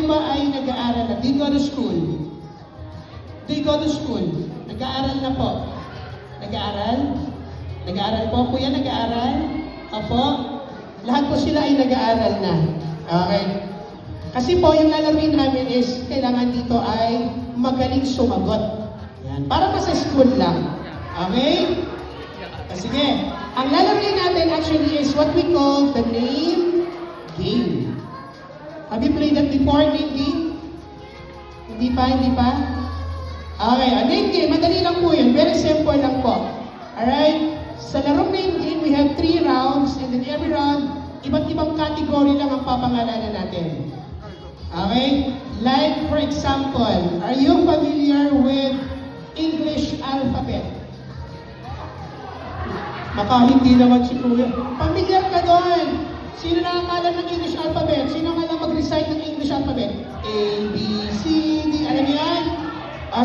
ba ay nag-aaral na? Do you go to school? Do you go to school? Nag-aaral na po. Nag-aaral? Nag-aaral po. Kuya, nag-aaral? Opo? Lahat po sila ay nag-aaral na. Okay. Kasi po, yung lalaruin namin is, kailangan dito ay magaling sumagot. Yan. Para pa sa school lang. Okay? Sige. Ang lalaruin natin actually is what we call the name game. Have you played that before, name game? Hindi pa, hindi pa? Okay, name game, madali lang po yun. Very simple lang po. Alright? Sa larong name game, we have 3 rounds, and then every round, iba't ibang category lang ang papangalanan natin. Okay? Like, for example, are you familiar with English alphabet? Baka hindi naman si Kuya. Familiar ka doon! Sino nakakala ng English alphabet? Sino ang alam mag-recite ng English alphabet? A, B, C, D. Alam niyo yan?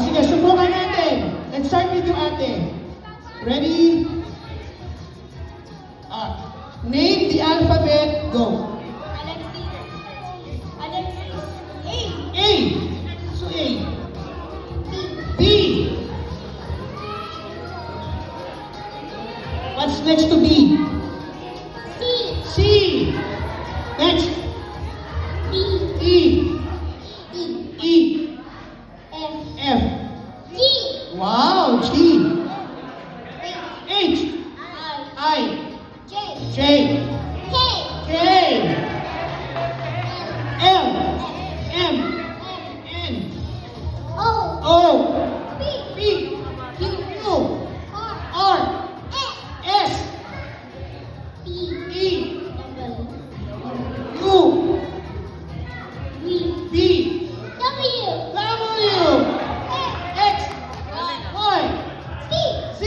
Sige, subukan natin. Let's start with you, ate. Ready? Name the alphabet. Go. A. So A. B. What's next to B? C. Next. E. F. Wow, G. H. I. J. K. L. M. N. O. P. Q. R. S. E. U. B. W. X. Y. Z.